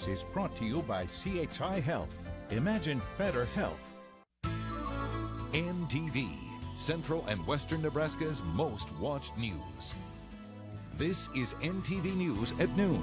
Is brought to you by CHI Health. Imagine better health. NTV, Central and Western Nebraska's most watched news. This is NTV News at noon.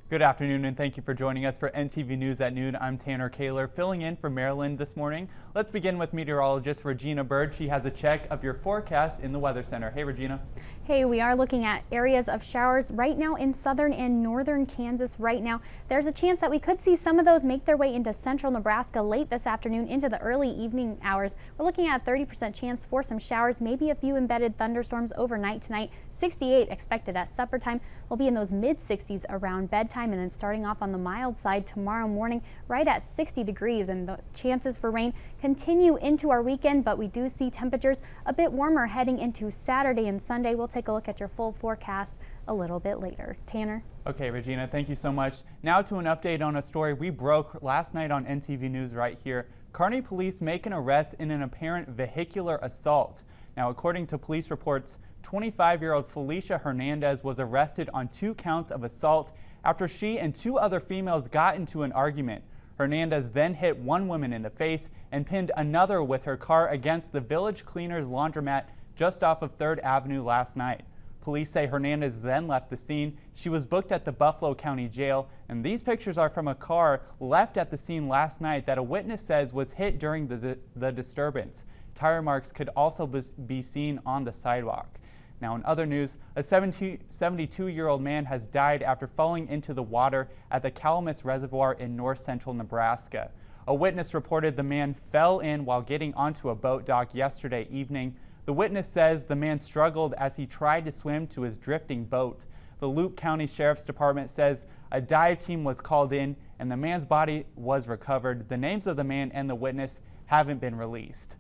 Good afternoon and thank you for joining us for NTV News at noon. I'm Tanner Kaler filling in for Marilyn this morning. Let's begin with meteorologist Regina Bird. She has a check of your forecast in the Weather Center. Hey Regina. Hey, we are looking at areas of showers right now in southern and northern Kansas right now. There's a chance that we could see some of those make their way into central Nebraska late this afternoon into the early evening hours. We're looking at a 30% chance for some showers, maybe a few embedded thunderstorms overnight tonight. 68 expected at supper time. We'll be in those mid 60s around bedtime and then starting off on the mild side tomorrow morning right at 60 degrees, and the chances for rain continue into our weekend, but we do see temperatures a bit warmer heading into Saturday and Sunday. We'll take a look at your full forecast a little bit later. Tanner. Okay, Regina, thank you so much. Now to an update on a story we broke last night on NTV News right here. Kearney police make an arrest in an apparent vehicular assault. Now, according to police reports, 25-year-old Felicia Hernandez was arrested on 2 counts of assault after she and 2 other females got into an argument. Hernandez then hit one woman in the face and pinned another with her car against the Village Cleaners laundromat just off of 3rd Avenue last night. Police say Hernandez then left the scene. She was booked at the Buffalo County Jail, and these pictures are from a car left at the scene last night that a witness says was hit during the disturbance. Tire marks could also be seen on the sidewalk. Now in other news, a 72-year-old man has died after falling into the water at the Calumet Reservoir in north central Nebraska. A witness reported the man fell in while getting onto a boat dock yesterday evening. The witness says the man struggled as he tried to swim to his drifting boat. The Loup County Sheriff's Department says a dive team was called in and the man's body was recovered. The names of the man and the witness haven't been released.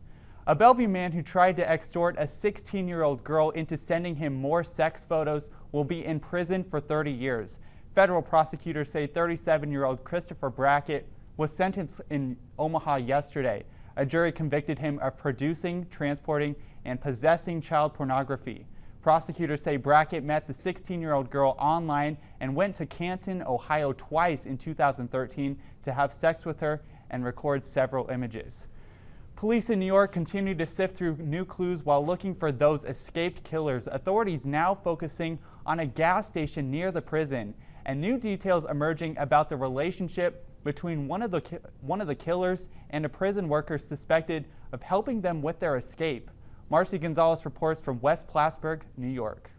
A Bellevue man who tried to extort a 16-year-old girl into sending him more sex photos will be in prison for 30 years. Federal prosecutors say 37-year-old Christopher Brackett was sentenced in Omaha yesterday. A jury convicted him of producing, transporting, and possessing child pornography. Prosecutors say Brackett met the 16-year-old girl online and went to Canton, Ohio twice in 2013 to have sex with her and record several images. Police in New York continue to sift through new clues while looking for those escaped killers. Authorities now focusing on a gas station near the prison, and new details emerging about the relationship between one of the killers and a prison worker suspected of helping them with their escape. Marcy Gonzalez reports from West Plattsburgh, New York.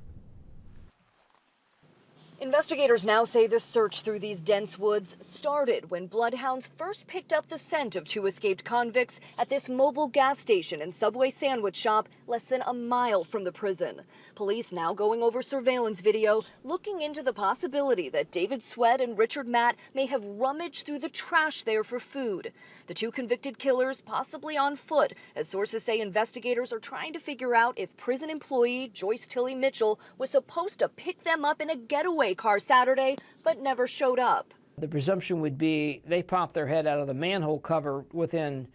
Investigators now say the search through these dense woods started when bloodhounds first picked up the scent of 2 escaped convicts at this mobile gas station and Subway sandwich shop less than a mile from the prison. Police now going over surveillance video, looking into the possibility that David Sweat and Richard Matt may have rummaged through the trash there for food. The 2 convicted killers possibly on foot, as sources say investigators are trying to figure out if prison employee Joyce Tilly Mitchell was supposed to pick them up in a getaway car Saturday, but never showed up. The presumption would be they popped their head out of the manhole cover within,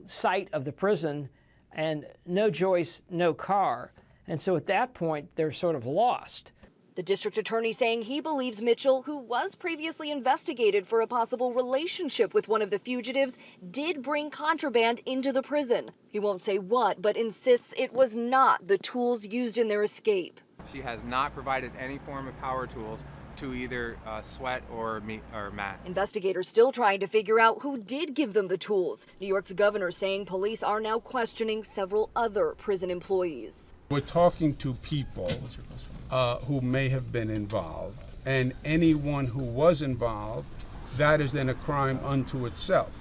sight of the prison, and no Joyce, no car. And so at that point, they're sort of lost. The district attorney saying he believes Mitchell, who was previously investigated for a possible relationship with one of the fugitives, did bring contraband into the prison. He won't say what, but insists it was not the tools used in their escape. She has not provided any form of power tools to either Sweat or Matt. Investigators still trying to figure out who did give them the tools. New York's governor saying police are now questioning several other prison employees. We're talking to people who may have been involved, and anyone who was involved, that is then a crime unto itself.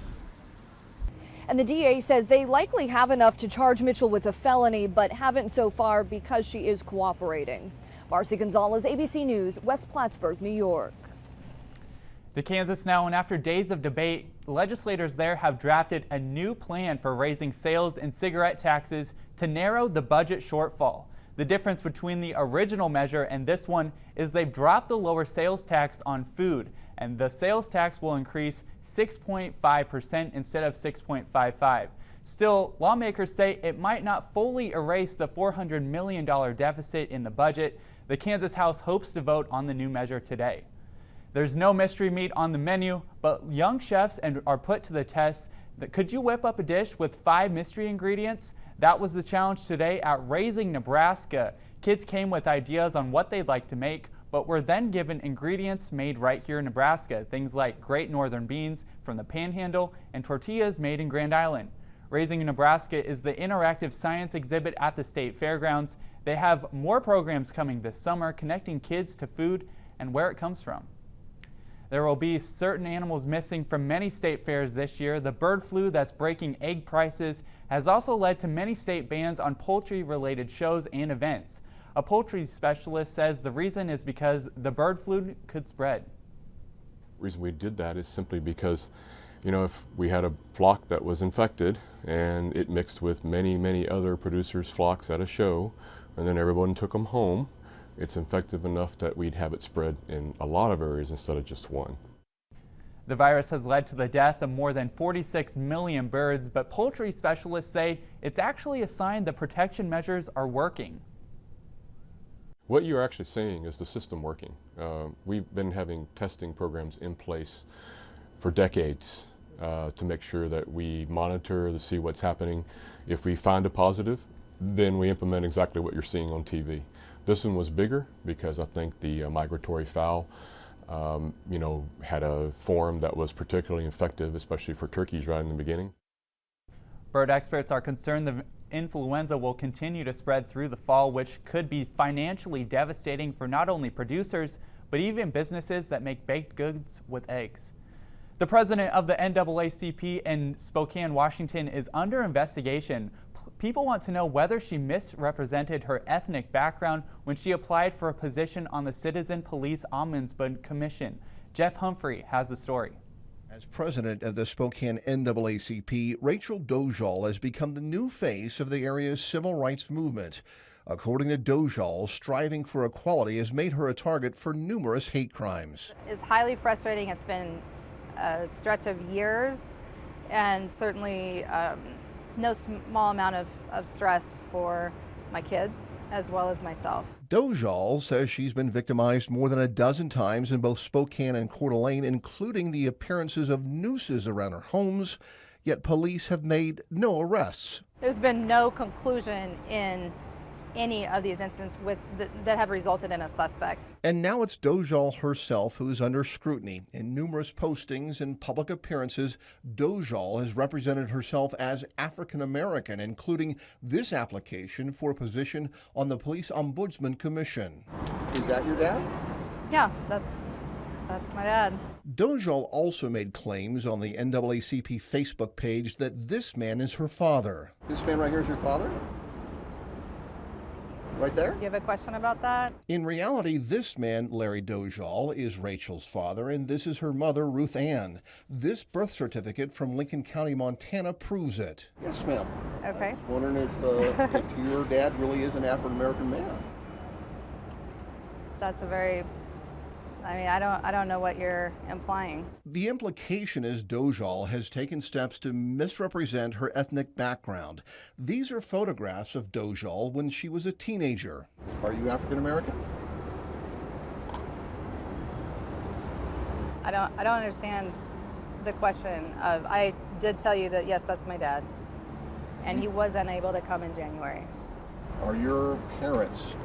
And the DA says they likely have enough to charge Mitchell with a felony, but haven't so far because she is cooperating. Marcy Gonzalez, ABC News, West Plattsburgh, New York. To Kansas now, and after days of debate, legislators there have drafted a new plan for raising sales and cigarette taxes to narrow the budget shortfall. The difference between the original measure and this one is they've dropped the lower sales tax on food, and the sales tax will increase 6.5% instead of 6.55%. Still, lawmakers say it might not fully erase the $400 million deficit in the budget. The Kansas House hopes to vote on the new measure today. There's no mystery meat on the menu, but young chefs are put to the test. Could you whip up a dish with 5 mystery ingredients? That was the challenge today at Raising Nebraska. Kids came with ideas on what they'd like to make, but were then given ingredients made right here in Nebraska. Things like Great Northern beans from the Panhandle and tortillas made in Grand Island. Raising Nebraska is the interactive science exhibit at the state fairgrounds. They have more programs coming this summer connecting kids to food and where it comes from. There will be certain animals missing from many state fairs this year. The bird flu that's breaking egg prices has also led to many state bans on poultry-related shows and events. A poultry specialist says the reason is because the bird flu could spread. The reason we did that is simply because, you know, if we had a flock that was infected and it mixed with many other producers' flocks at a show, and then everyone took them home, it's infective enough that we'd have it spread in a lot of areas instead of just one. The virus has led to the death of more than 46 million birds, but poultry specialists say it's actually a sign the protection measures are working. What you're actually seeing is the system working. We've been having testing programs in place for decades to make sure that we monitor to see what's happening. If we find a positive, then we implement exactly what you're seeing on TV. This one was bigger because I think the migratory fowl, you know, had a form that was particularly effective, especially for turkeys right in the beginning. Bird experts are concerned the influenza will continue to spread through the fall, which could be financially devastating for not only producers, but even businesses that make baked goods with eggs. The president of the NAACP in Spokane, Washington, is under investigation. People want to know whether she misrepresented her ethnic background when she applied for a position on the Citizen Police Ombudsman Commission. Jeff Humphrey has the story. As president of the Spokane NAACP, Rachel Dojal has become the new face of the area's civil rights movement. According to Dojal, striving for equality has made her a target for numerous hate crimes. It's highly frustrating. It's been a stretch of years, and certainly no small amount of stress for my kids as well as myself. Dojal says she's been victimized more than a dozen times in both Spokane and Coeur d'Alene, including the appearances of nooses around her homes, yet police have made no arrests. There's been no conclusion in any of these incidents that have resulted in a suspect. And now it's Dojal herself who's under scrutiny. In numerous postings and public appearances, Dojal has represented herself as African American, including this application for a position on the Police Ombudsman Commission. Is that your dad? Yeah, that's my dad. Dojal also made claims on the NAACP Facebook page that this man is her father. This man right here is your father? Right there? Do you have a question about that? In reality, this man, Larry Dojal, is Rachel's father, and this is her mother, Ruth Ann. This birth certificate from Lincoln County, Montana proves it. Yes, ma'am. Okay. I was wondering if your dad really is an African-American man. That's a very, I don't know what you're implying. The implication is Dojal has taken steps to misrepresent her ethnic background. These are photographs of Dojal when she was a teenager. Are you African American? I don't understand the question of, I did tell you that yes, that's my dad, and he was unable to come in January. Are your parents,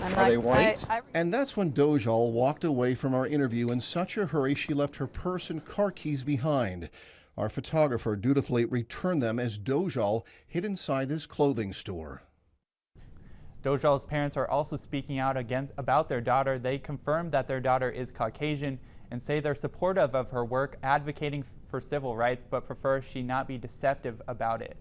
are they white? And that's when Dojal walked away from our interview in such a hurry she left her purse and car keys behind. Our photographer dutifully returned them as Dojal hid inside this clothing store. Dojal's parents are also speaking out about their daughter. They confirmed that their daughter is Caucasian and say they're supportive of her work advocating for civil rights, but prefer she not be deceptive about it.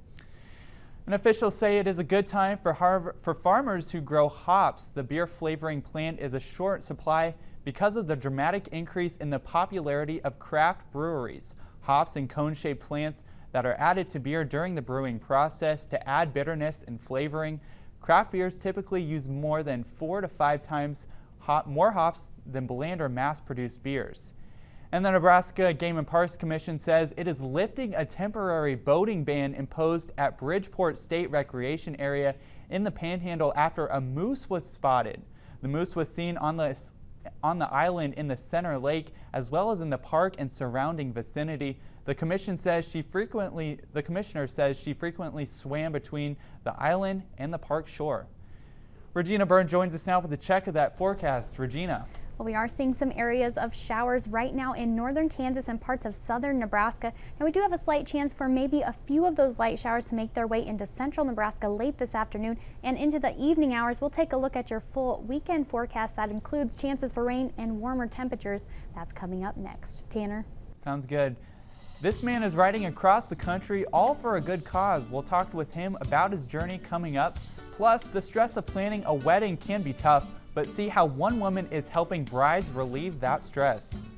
And officials say it is a good time for farmers who grow hops. The beer flavoring plant is a short supply because of the dramatic increase in the popularity of craft breweries. Hops and cone-shaped plants that are added to beer during the brewing process to add bitterness and flavoring. Craft beers typically use more than 4 to 5 times more hops than bland or mass-produced beers. And the Nebraska Game and Parks Commission says it is lifting a temporary boating ban imposed at Bridgeport State Recreation Area in the Panhandle after a moose was spotted. The moose was seen on the on the island in the Center Lake, as well as in the park and surrounding vicinity. The commissioner says she frequently swam between the island and the park shore. Regina Byrne joins us now with a check of that forecast. Regina. Well, we are seeing some areas of showers right now in northern Kansas and parts of southern Nebraska. And we do have a slight chance for maybe a few of those light showers to make their way into central Nebraska late this afternoon and into the evening hours. We'll take a look at your full weekend forecast that includes chances for rain and warmer temperatures. That's coming up next. Tanner. Sounds good. This man is riding across the country all for a good cause. We'll talk with him about his journey coming up. Plus, the stress of planning a wedding can be tough, but see how one woman is helping brides relieve that stress.